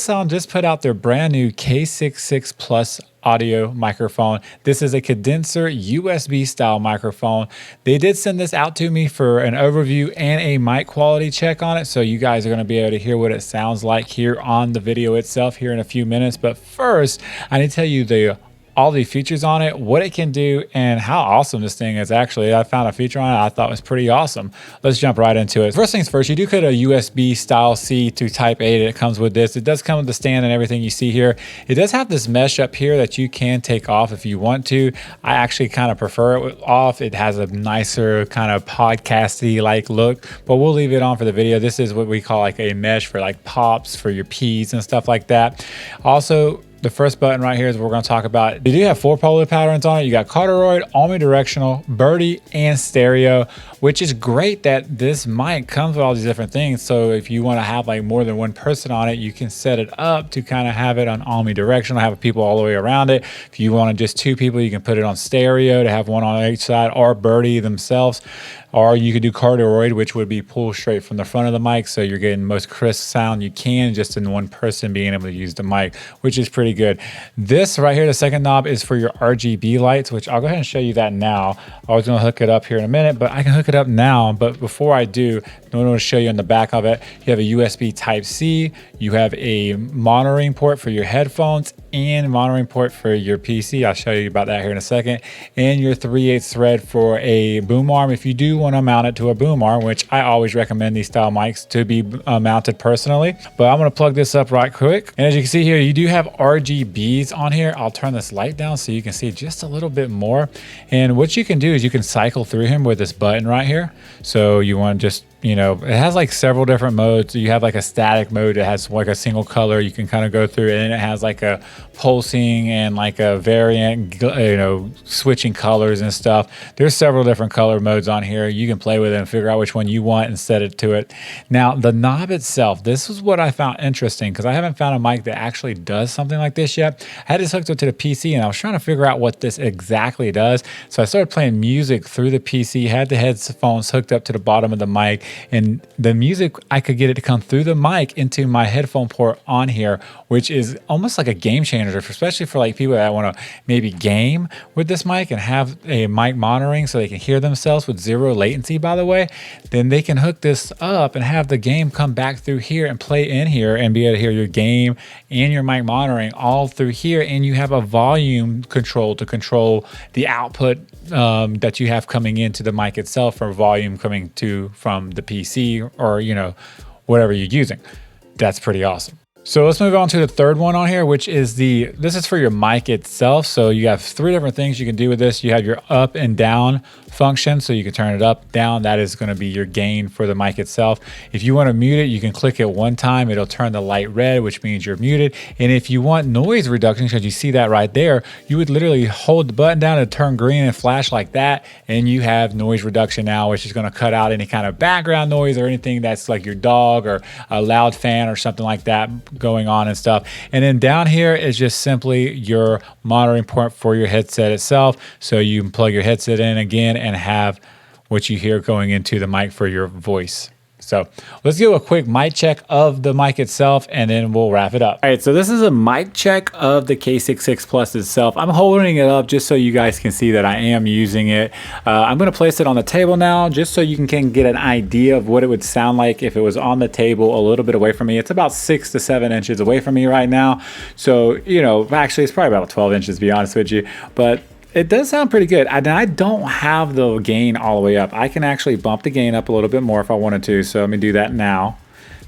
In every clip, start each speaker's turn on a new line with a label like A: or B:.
A: Sound just put out their brand new K66 Plus audio microphone. This is a condenser USB style microphone. They did send this out to me for an overview and a mic quality check on it, so you guys are going to be able to hear what it sounds like here on the video itself here in a few minutes. But first, I need to tell you all the features on it, what it can do, and how awesome this thing is. Actually, I found a feature on it I thought was pretty awesome. Let's jump right into it. First things first, you do get a USB style C to Type A that comes with this. It does come with the stand and everything you see here. It does have this mesh up here that you can take off if you want to. I actually kind of prefer it off. It has a nicer kind of podcasty like look, but we'll leave it on for the video. This is what we call like a mesh for like pops for your P's and stuff like that. Also, the first button right here is what we're going to talk about. You do have 4 polar patterns on it. You got corduroy, omnidirectional, birdie, and stereo, which is great that this mic comes with all these different things. So if you want to have like more than one person on it, you can set it up to kind of have it on omnidirectional, have people all the way around it. If you want just 2 people, you can put it on stereo to have one on each side, or birdie themselves. Or you could do corduroy, which would be pulled straight from the front of the mic, so you're getting the most crisp sound you can just in one person being able to use the mic, which is pretty good. This right here, the second knob, is for your RGB lights, which I'll go ahead and show you that now. I was going to hook it up here in a minute, but I can hook it up now. But before I do, I want to show you on the back of it, you have a USB Type-C, you have a monitoring port for your headphones, and monitoring port for your PC. I'll show you about that here in a second. And your 3/8 thread for a boom arm if you do want to mount it to a boom arm, which I always recommend these style mics to be mounted personally. But I'm going to plug this up right quick. And as you can see here, you do have RGBs on here. I'll turn this light down so you can see just a little bit more. And what you can do is you can cycle through him with this button right here. So you want to just, you know, it has like several different modes. You have like a static mode that has like a single color you can kind of go through, and it has like a pulsing and like a variant, you know, switching colors and stuff. There's several different color modes on here. You can play with it and figure out which one you want and set it to it. Now, the knob itself, this is what I found interesting because I haven't found a mic that actually does something like this yet. I had this hooked up to the PC and I was trying to figure out what this exactly does. So I started playing music through the PC, had the headphones hooked up to the bottom of the mic, and the music, I could get it to come through the mic into my headphone port on here, which is almost like a game changer, especially for like people that want to maybe game with this mic and have a mic monitoring so they can hear themselves with 0 latency, by the way. Then they can hook this up and have the game come back through here and play in here and be able to hear your game and your mic monitoring all through here. And you have a volume control to control the output that you have coming into the mic itself, or volume coming from the PC, or, you know, whatever you're using. That's pretty awesome. So let's move on to the third one on here, which is this is for your mic itself. So you have 3 different things you can do with this. You have your up and down function, so you can turn it up, down. That is going to be your gain for the mic itself. If you want to mute it, you can click it one time. It'll turn the light red, which means you're muted. And if you want noise reduction, because you see that right there, you would literally hold the button down and turn green and flash like that, and you have noise reduction now, which is going to cut out any kind of background noise or anything that's like your dog or a loud fan or something like that going on and stuff. And then down here is just simply your monitoring port for your headset itself, so you can plug your headset in again and have what you hear going into the mic for your voice. So let's do a quick mic check of the mic itself, and then we'll wrap it up. All right, so this is a mic check of the K66 Plus itself. I'm holding it up just so you guys can see that I am using it. I'm going to place it on the table now just so you can get an idea of what it would sound like if it was on the table a little bit away from me. It's about 6 to 7 inches away from me right now. So, you know, actually it's probably about 12 inches to be honest with you, but it does sound pretty good. And I don't have the gain all the way up. I can actually bump the gain up a little bit more if I wanted to. So let me do that now.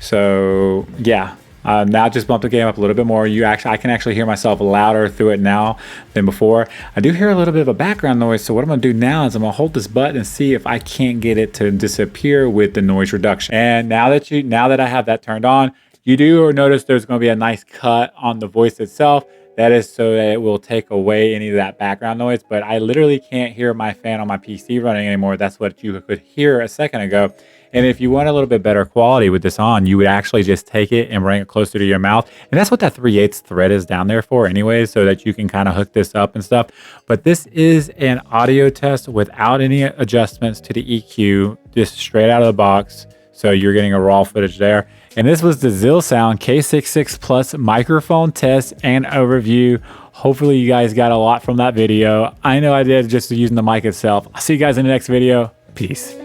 A: So yeah, now just bump the gain up a little bit more. I can actually hear myself louder through it now than before. I do hear a little bit of a background noise. So what I'm gonna do now is I'm gonna hold this button and see if I can't get it to disappear with the noise reduction. And now that I have that turned on, you do notice there's gonna be a nice cut on the voice itself. That is so that it will take away any of that background noise, but I literally can't hear my fan on my PC running anymore. That's what you could hear a second ago. And if you want a little bit better quality with this on, you would actually just take it and bring it closer to your mouth. And that's what that 3/8 thread is down there for anyways, so that you can kind of hook this up and stuff. But this is an audio test without any adjustments to the EQ, just straight out of the box. So you're getting a raw footage there. And this was the zealsound K66 Plus microphone test and overview. Hopefully you guys got a lot from that video. I know I did just using the mic itself. I'll see you guys in the next video. Peace.